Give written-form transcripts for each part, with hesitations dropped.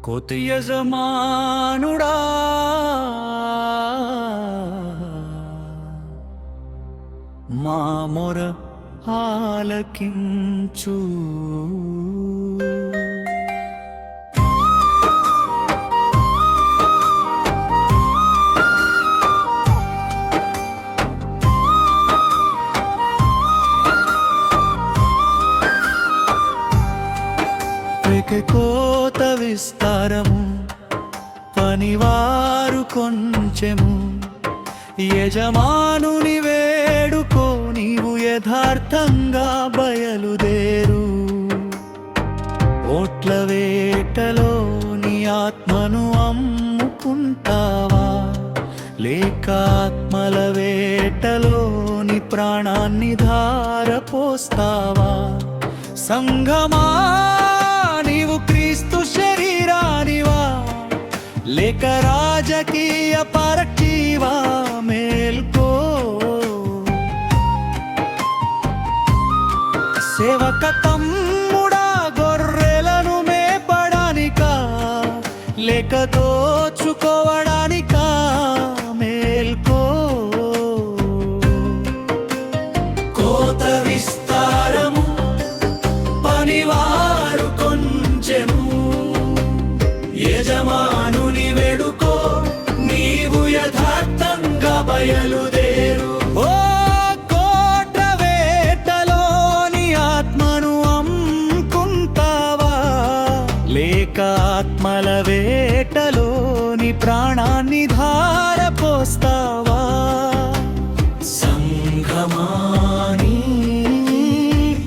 కోతి యజమానుడా మా మొర ఆలకించు. కోత విస్తారము, పనివారు కొంచెము. యజమానుని వేడుకో, నీవు యథార్థంగా బయలుదేరు. ఓట్ల వేటలో నీ ఆత్మను అమ్ముకుంటావా, లేక ఆత్మల వేటలో నీ ప్రాణాన్ని ధారపోస్తావా? సంఘమా, నీవు క్రీస్తు శరీరానివా, లేక రాజకీయ పార్టీవా? మేల్కో. సేవక తమ్ముడా, గొర్రెలను మేపడానికా, లేక దోచుకోవడానికా? మేల్కో. కోత విస్తారము, పనివారు కొంచెము. యజమానుని వేడుకో, నీవు యథార్థంగా బయలుదేరు. ఓ కోట్ల వేటలోని ఆత్మను అమ్ముకుంటావా, లేక ఆత్మల వేటలోని ప్రాణాన్ని ధారపోస్తావా? సంఘమాని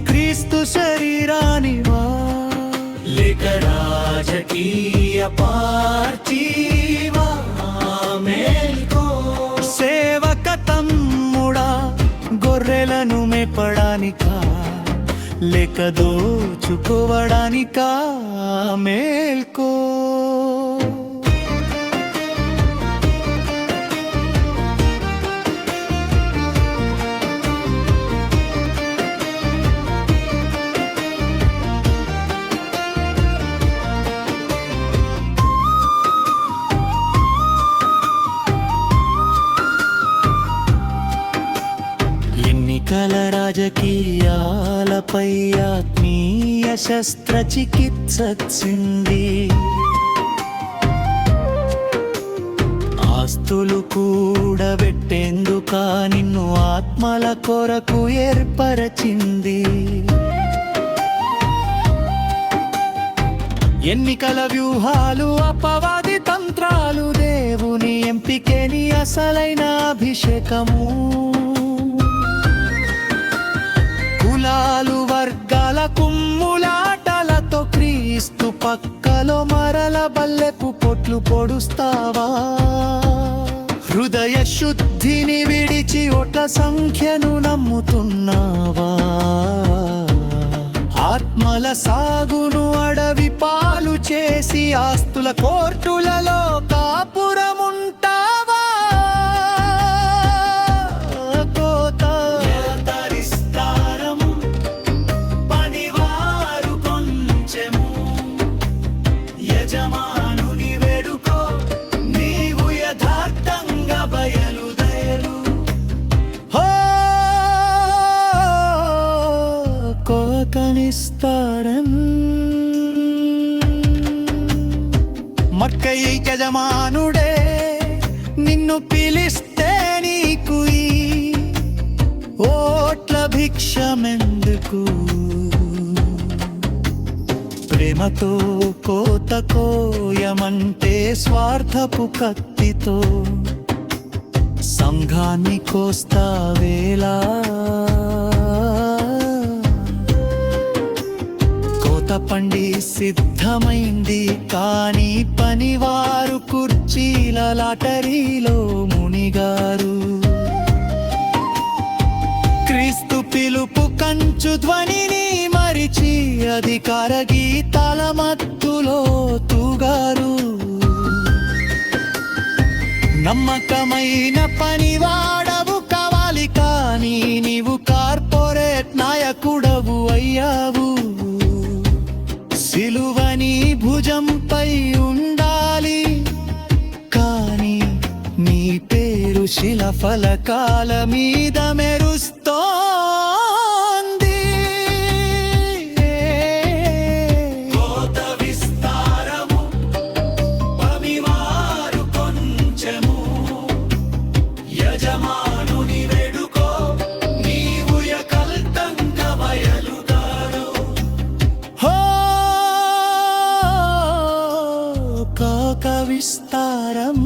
క్రీస్తు శరీరానివా, లేక రాజకీయ పార్టీవా? మేల్కో. సేవక తమ్ముడా, గొర్రెలను మేపడానికా, లేక దోచుకోవడానికా? మేల్కో. ఎన్నికల రాజకీయాలపై ఆత్మీయ శస్త్రచికిత్సచ్చింది. ఆస్తులు కూడబెట్టేందుక నిన్ను ఆత్మల కొరకు ఏర్పరచింది. ఎన్నికల వ్యూహాలు, అపవాది తంత్రాలు, దేవుని ఎంపికే నీ అసలైన అభిషేకము. కులాలు వర్గాల కుమ్ములాటలతో క్రీస్తు పక్కలో మరల బల్లెపు పొట్లు పొడుస్తావా? హృదయ శుద్ధిని విడిచి ఓట్ల సంఖ్యను నమ్ముతున్నావా? ఆత్మల సాగును అడవి పాలు చేసి ఆస్తుల కోర్టులలో కాపురముంటావా? కోత విస్తారము, పనివారు కొంచెము. యజమానుని వేడుకో, నీవు యథార్థంగా బయలుదేరు. కోత నిస్తారం, మక్కయి యజమానుడే నిన్ను పిలిస్తే నీకు ఈ ఓట్ల భిక్షమెందుకు? ప్రేమతో కోత కోయమంటే స్వార్థపు కత్తితో సంఘాన్ని కోస్తావేలా? కోత పండి సిద్ధమైంది, కానీ పనివారు కుర్చీల లాటరీలో మునిగారు. క్రీస్తు పిలుపు కంచు ధ్వనిని మరిచి అధికార గీతాల మత్తులో తూగారు. నమ్మకమైన పనివాడవు కావాలి, కానీ నీవు కార్పొరేట్ నాయకుడవు అయ్యావు. సిలువని నీ భుజంపై ఉండాలి, కానీ నీ పేరు శిలాఫలకాల మీద మెరుస్తోంది. కోత విస్తారము, పనివారు కొంచెము, యజమానుని వేడుకో, నీవు యకల్తంక బయలుగాడు. హో కోక విస్తారం,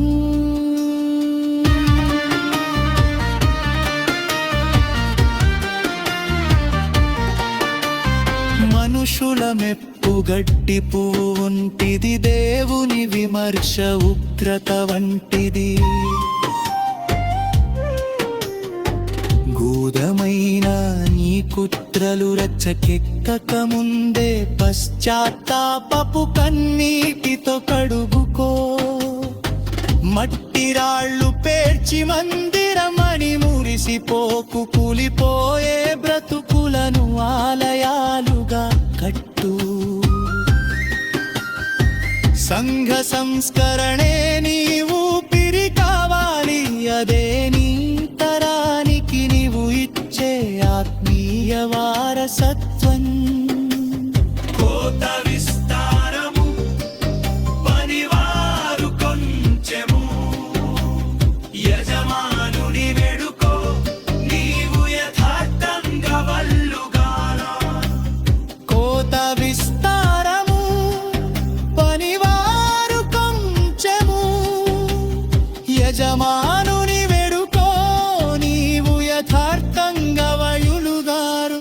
మనుషుల మెప్పు గట్టి పువ్వు వంటిది, దేవుని విమర్శ ఉగ్రత వంటిది. గూఢమైన నీ కుట్రలు రచ్చకెక్కక ముందే పశ్చాత్తాపపు కన్నీటితో కడుగుకో. మట్టి రాళ్ళు పేర్చి మందిరమని మురిసిపోకు, కూలిపోయే బ్రతుకులను ఆలయాలుగా కట్టు. సంఘ సంస్కరణే నీ